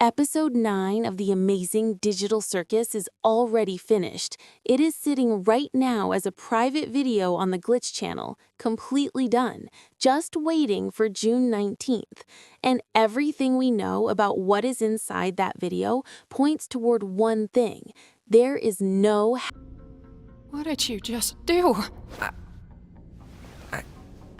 Episode 9 of the amazing digital circus is already finished. It is sitting right now as a private video on the Glitch channel, completely done, just waiting for June 19th. And everything we know about what is inside that video points toward one thing. There is no... What did you just do?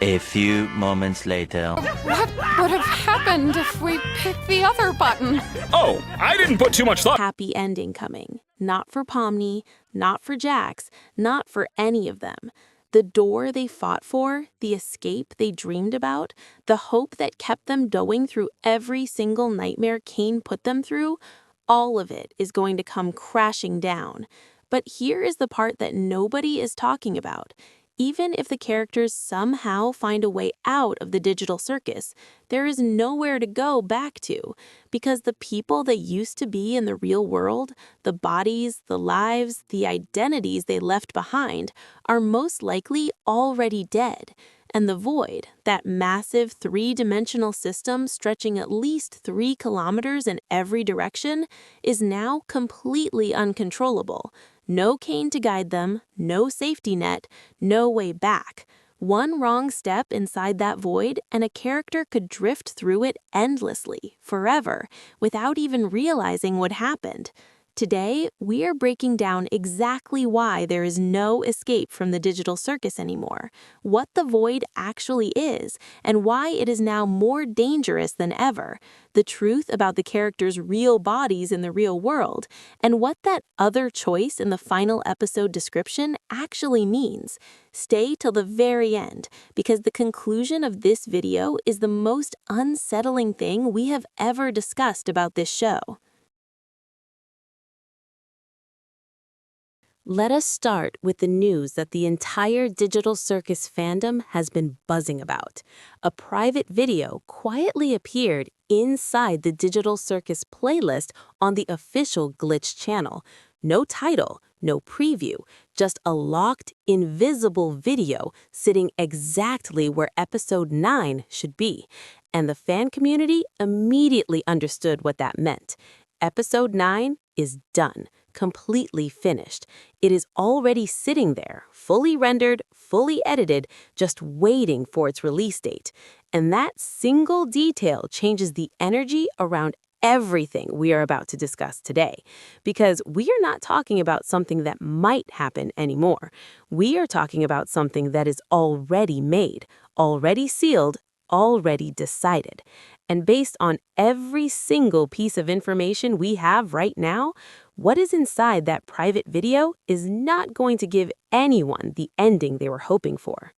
A few moments later. What would have happened if we picked the other button? Oh, I didn't put too much thought. Happy ending coming. Not for Pomni, not for Jax, not for any of them. The door they fought for, the escape they dreamed about, the hope that kept them going through every single nightmare Kane put them through, all of it is going to come crashing down. But here is the part that nobody is talking about. Even if the characters somehow find a way out of the digital circus, there is nowhere to go back to, because the people they used to be in the real world, the bodies, the lives, the identities they left behind, are most likely already dead. And the void, that massive three-dimensional system stretching at least 3 kilometers in every direction, is now completely uncontrollable. No Kane to guide them, no safety net, no way back. One wrong step inside that void and a character could drift through it endlessly, forever, without even realizing what happened. Today, we are breaking down exactly why there is no escape from the digital circus anymore, what the void actually is, and why it is now more dangerous than ever, the truth about the characters' real bodies in the real world, and what that other choice in the final episode description actually means. Stay till the very end, because the conclusion of this video is the most unsettling thing we have ever discussed about this show. Let us start with the news that the entire digital circus fandom has been buzzing about. A private video quietly appeared inside the digital circus playlist on the official Glitch channel. No title, no preview, just a locked, invisible video sitting exactly where episode 9 should be. And the fan community immediately understood what that meant. Episode 9 is done. Completely finished. It is already sitting there, fully rendered, fully edited, just waiting for its release date. And that single detail changes the energy around everything we are about to discuss today. Because we are not talking about something that might happen anymore. We are talking about something that is already made, already sealed, already decided. And based on every single piece of information we have right now, what is inside that private video is not going to give anyone the ending they were hoping for.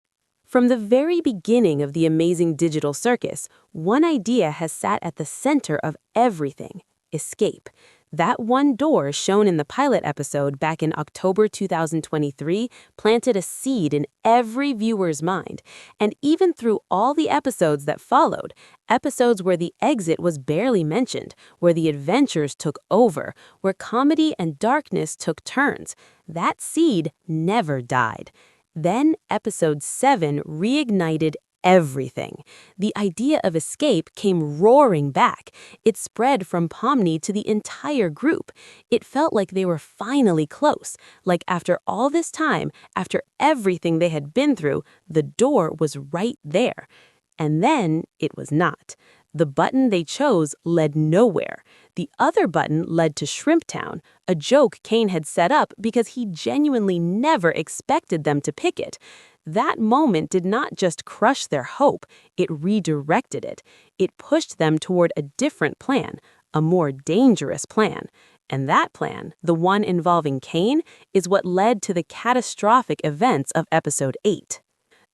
From the very beginning of the amazing digital circus, one idea has sat at the center of everything: escape. That one door shown in the pilot episode back in October 2023 planted a seed in every viewer's mind. And even through all the episodes that followed, episodes where the exit was barely mentioned, where the adventures took over, where comedy and darkness took turns, that seed never died. Then episode 7 reignited everything. The idea of escape came roaring back. It spread from Pomni to the entire group. It felt like they were finally close, like after all this time, after everything they had been through, the door was right there. And then it was not. The button they chose led nowhere. The other button led to Shrimptown, a joke Kane had set up because he genuinely never expected them to pick it. That moment did not just crush their hope, it redirected it. It pushed them toward a different plan, a more dangerous plan. And that plan, the one involving Kane, is what led to the catastrophic events of episode 8.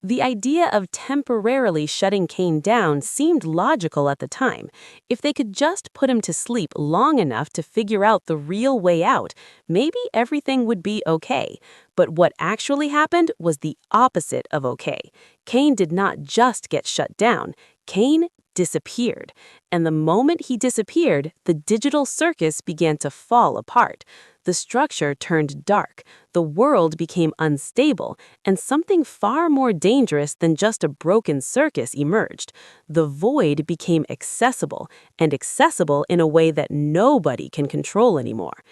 The idea of temporarily shutting Kane down seemed logical at the time. If they could just put him to sleep long enough to figure out the real way out, maybe everything would be okay. But what actually happened was the opposite of okay. Kane did not just get shut down. Kane disappeared. And the moment he disappeared, the digital circus began to fall apart. The structure turned dark, the world became unstable, and something far more dangerous than just a broken circus emerged. The void became accessible, and accessible in a way that nobody can control anymore.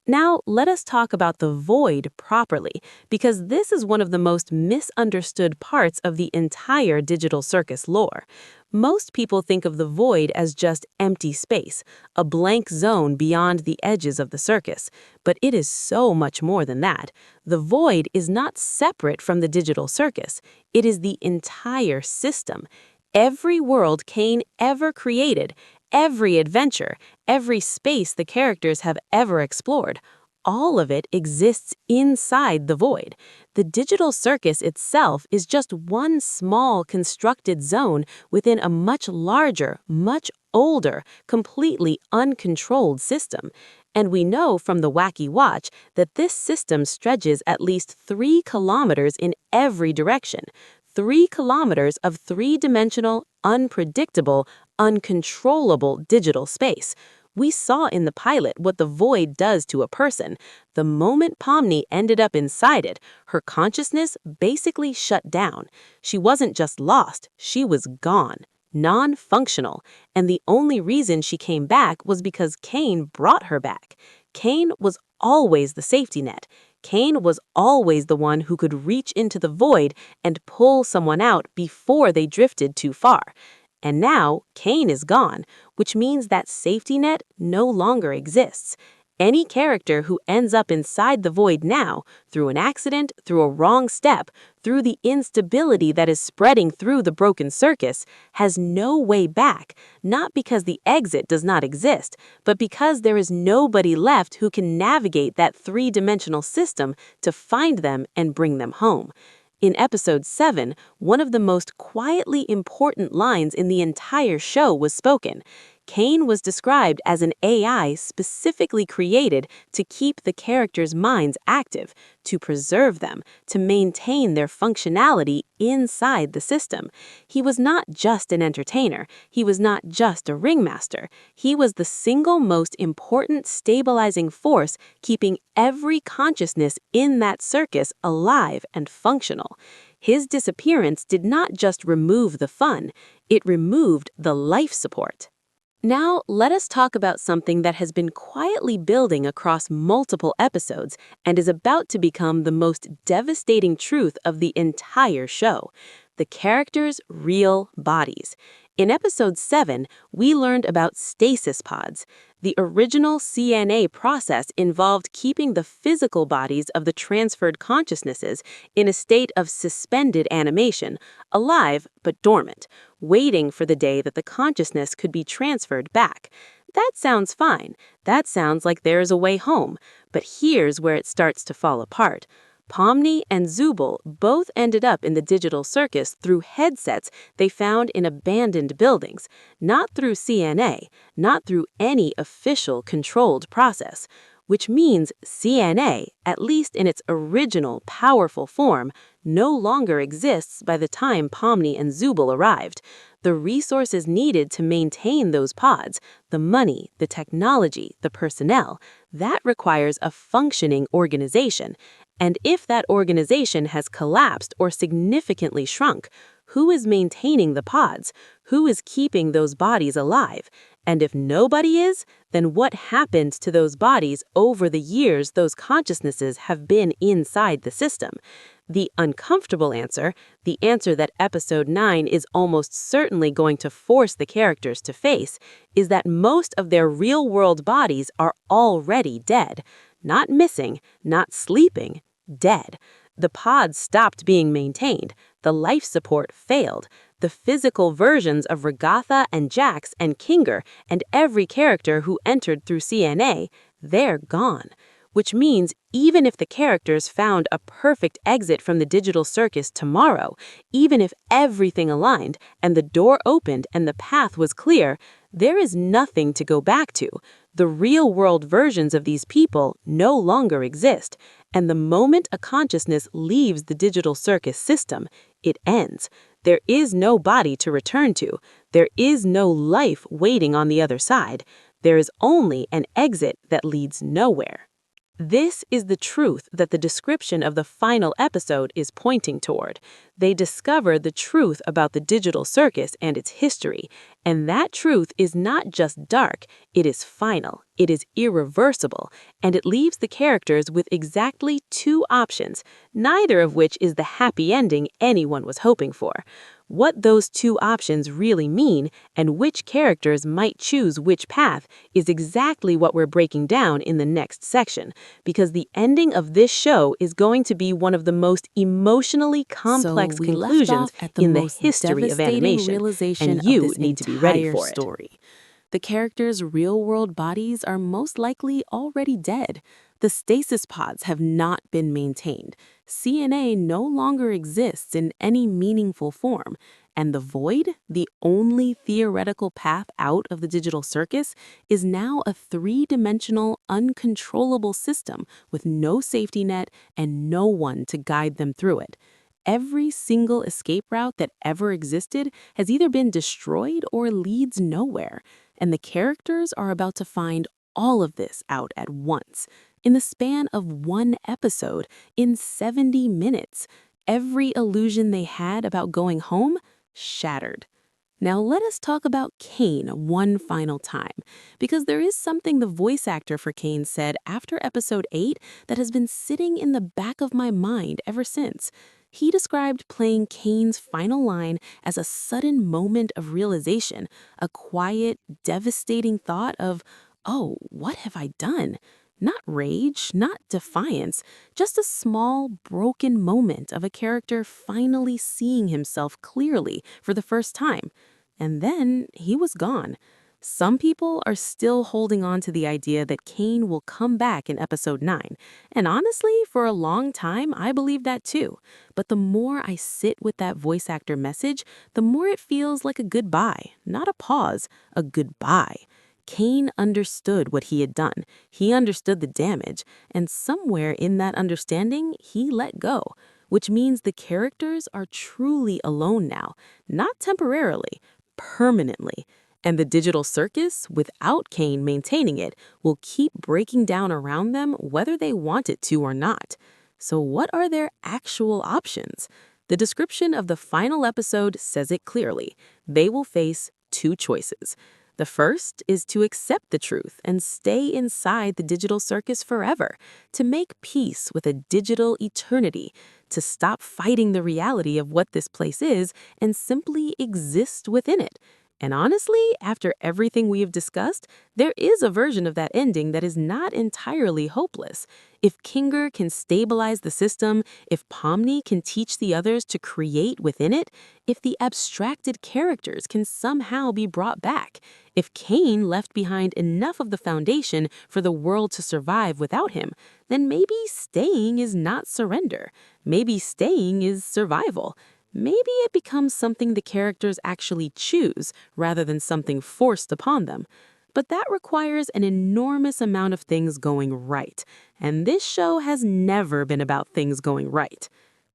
Now, let us talk about the void properly, because this is one of the most misunderstood parts of the entire digital circus lore. Most people think of the void as just empty space, a blank zone beyond the edges of the circus, but it is so much more than that. The void is not separate from the digital circus. It is the entire system. Every world Kane ever created, every adventure, every space the characters have ever explored, all of it exists inside the void. The digital circus itself is just one small constructed zone within a much larger, much older, completely uncontrolled system. And we know from the Wacky Watch that this system stretches at least 3 kilometers in every direction. 3 kilometers of three-dimensional, unpredictable, uncontrollable digital space. We saw in the pilot what the void does to a person. The moment Pomni ended up inside it, her consciousness basically shut down. She wasn't just lost, she was gone, non-functional, and the only reason she came back was because Kane brought her back. Kane was always the safety net. Kane was always the one who could reach into the void and pull someone out before they drifted too far. And now, Kane is gone, which means that safety net no longer exists. Any character who ends up inside the void now, through an accident, through a wrong step, through the instability that is spreading through the broken circus, has no way back, not because the exit does not exist, but because there is nobody left who can navigate that three-dimensional system to find them and bring them home. In episode 7, one of the most quietly important lines in the entire show was spoken. Kane was described as an AI specifically created to keep the characters' minds active, to preserve them, to maintain their functionality inside the system. He was not just an entertainer. He was not just a ringmaster. He was the single most important stabilizing force keeping every consciousness in that circus alive and functional. His disappearance did not just remove the fun, it removed the life support. Now, let us talk about something that has been quietly building across multiple episodes and is about to become the most devastating truth of the entire show: the characters' real bodies. In episode 7, we learned about stasis pods. The original CNA process involved keeping the physical bodies of the transferred consciousnesses in a state of suspended animation, alive but dormant, waiting for the day that the consciousness could be transferred back. That sounds fine. That sounds like there is a way home. But here's where it starts to fall apart. Pomni and Zubul both ended up in the digital circus through headsets they found in abandoned buildings, not through CNA, not through any official controlled process, which means CNA, at least in its original powerful form, no longer exists by the time Pomni and Zubul arrived. The resources needed to maintain those pods, the money, the technology, the personnel, that requires a functioning organization. And if that organization has collapsed or significantly shrunk, who is maintaining the pods? Who is keeping those bodies alive? And if nobody is, then what happened to those bodies over the years those consciousnesses have been inside the system? The uncomfortable answer, the answer that episode 9 is almost certainly going to force the characters to face, is that most of their real-world bodies are already dead. Not missing, not sleeping, dead. The pods stopped being maintained. The life support failed. The physical versions of Regatha and Jax and Kinger and every character who entered through CNA, they're gone. Which means even if the characters found a perfect exit from the digital circus tomorrow, even if everything aligned and the door opened and the path was clear, there is nothing to go back to. The real-world versions of these people no longer exist, and the moment a consciousness leaves the digital circus system, it ends. There is no body to return to. There is no life waiting on the other side. There is only an exit that leads nowhere. This is the truth that the description of the final episode is pointing toward. They discover the truth about the digital circus and its history, and that truth is not just dark, it is final, it is irreversible, and it leaves the characters with exactly two options, neither of which is the happy ending anyone was hoping for. What those two options really mean and which characters might choose which path is exactly what we're breaking down in the next section, because the ending of this show is going to be one of the most emotionally complex conclusions in the history of animation, and you need to be ready for it. The characters' real-world bodies are most likely already dead. The stasis pods have not been maintained. CNA no longer exists in any meaningful form. And the void, the only theoretical path out of the digital circus, is now a three-dimensional, uncontrollable system with no safety net and no one to guide them through it. Every single escape route that ever existed has either been destroyed or leads nowhere. And the characters are about to find all of this out at once. In the span of one episode, in 70 minutes, every illusion they had about going home shattered. Now let us talk about Kane one final time, because there is something the voice actor for Kane said after episode 8 that has been sitting in the back of my mind ever since. He described playing Kane's final line as a sudden moment of realization, a quiet, devastating thought of, oh, what have I done? Not rage, not defiance, just a small, broken moment of a character finally seeing himself clearly for the first time. And then he was gone. Some people are still holding on to the idea that Kane will come back in episode 9. And honestly, for a long time, I believed that too. But the more I sit with that voice actor message, the more it feels like a goodbye, not a pause, a goodbye. Kane understood what he had done. He understood the damage. And somewhere in that understanding, he let go. Which means the characters are truly alone now. Not temporarily, permanently. And the digital circus, without Kane maintaining it, will keep breaking down around them whether they want it to or not. So what are their actual options? The description of the final episode says it clearly. They will face two choices. The first is to accept the truth and stay inside the digital circus forever, to make peace with a digital eternity, to stop fighting the reality of what this place is and simply exist within it. And honestly, after everything we have discussed, there is a version of that ending that is not entirely hopeless. If Kinger can stabilize the system, if Pomni can teach the others to create within it, if the abstracted characters can somehow be brought back, if Kane left behind enough of the foundation for the world to survive without him, then maybe staying is not surrender. Maybe staying is survival. Maybe it becomes something the characters actually choose rather than something forced upon them. But that requires an enormous amount of things going right, and this show has never been about things going right.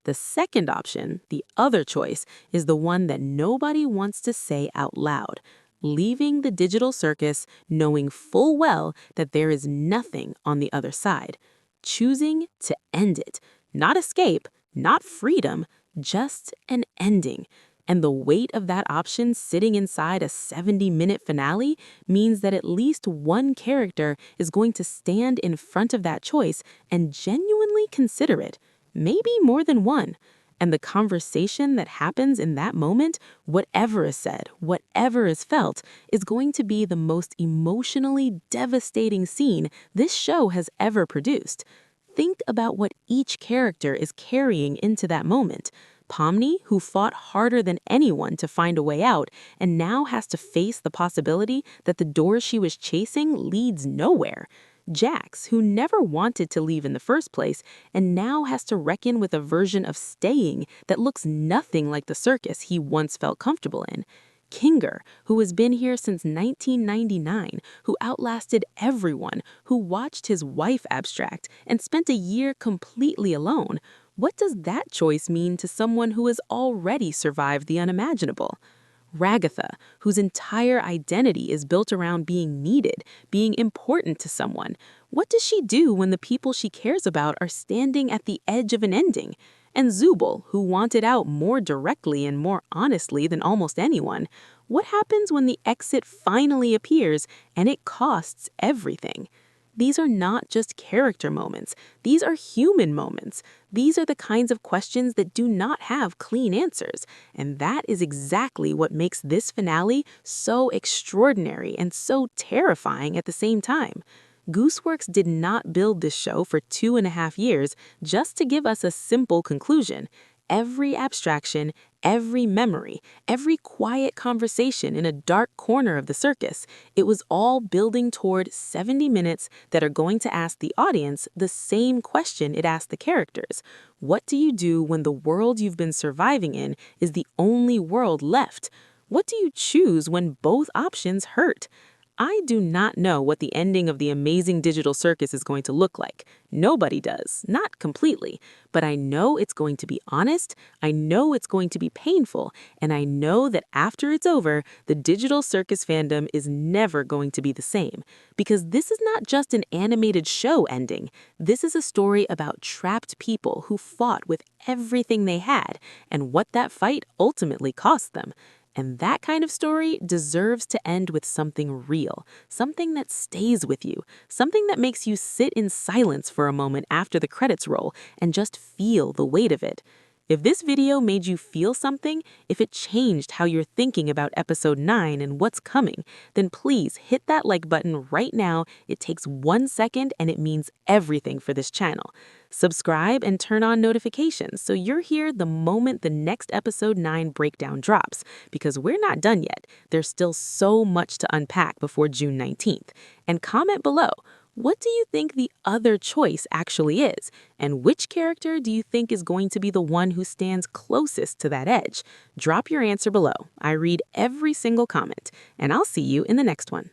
The second option, the other choice, is the one that nobody wants to say out loud. Leaving the digital circus knowing full well that there is nothing on the other side. Choosing to end it. Not escape, not freedom, just an ending. And the weight of that option sitting inside a 70-minute finale means that at least one character is going to stand in front of that choice and genuinely consider it. Maybe more than one. And the conversation that happens in that moment, whatever is said, whatever is felt, is going to be the most emotionally devastating scene this show has ever produced. Think about what each character is carrying into that moment. Pomni, who fought harder than anyone to find a way out, and now has to face the possibility that the door she was chasing leads nowhere. Jax, who never wanted to leave in the first place, and now has to reckon with a version of staying that looks nothing like the circus he once felt comfortable in. Kinger, who has been here since 1999, who outlasted everyone, who watched his wife abstract and spent a year completely alone. What does that choice mean to someone who has already survived the unimaginable? Ragatha, whose entire identity is built around being needed, being important to someone. What does she do when the people she cares about are standing at the edge of an ending? And Zubul, who wanted out more directly and more honestly than almost anyone. What happens when the exit finally appears and it costs everything? These are not just character moments. These are human moments. These are the kinds of questions that do not have clean answers. And that is exactly what makes this finale so extraordinary and so terrifying at the same time. Gooseworks did not build this show for 2.5 years just to give us a simple conclusion. Every abstraction, every memory, every quiet conversation in a dark corner of the circus, it was all building toward 70 minutes that are going to ask the audience the same question it asked the characters. What do you do when the world you've been surviving in is the only world left? What do you choose when both options hurt? I do not know what the ending of the amazing digital circus is going to look like. Nobody does, not completely. But I know it's going to be honest, I know it's going to be painful, and I know that after it's over, the digital circus fandom is never going to be the same. Because this is not just an animated show ending. This is a story about trapped people who fought with everything they had, and what that fight ultimately cost them. And that kind of story deserves to end with something real, something that stays with you, something that makes you sit in silence for a moment after the credits roll and just feel the weight of it. If this video made you feel something, if it changed how you're thinking about episode 9 and what's coming, then please hit that like button right now. It takes 1 second and it means everything for this channel. Subscribe and turn on notifications so you're here the moment the next episode 9 breakdown drops, because we're not done yet. There's still so much to unpack before June 19th. And comment below, what do you think the other choice actually is? And which character do you think is going to be the one who stands closest to that edge? Drop your answer below. I read every single comment, and I'll see you in the next one.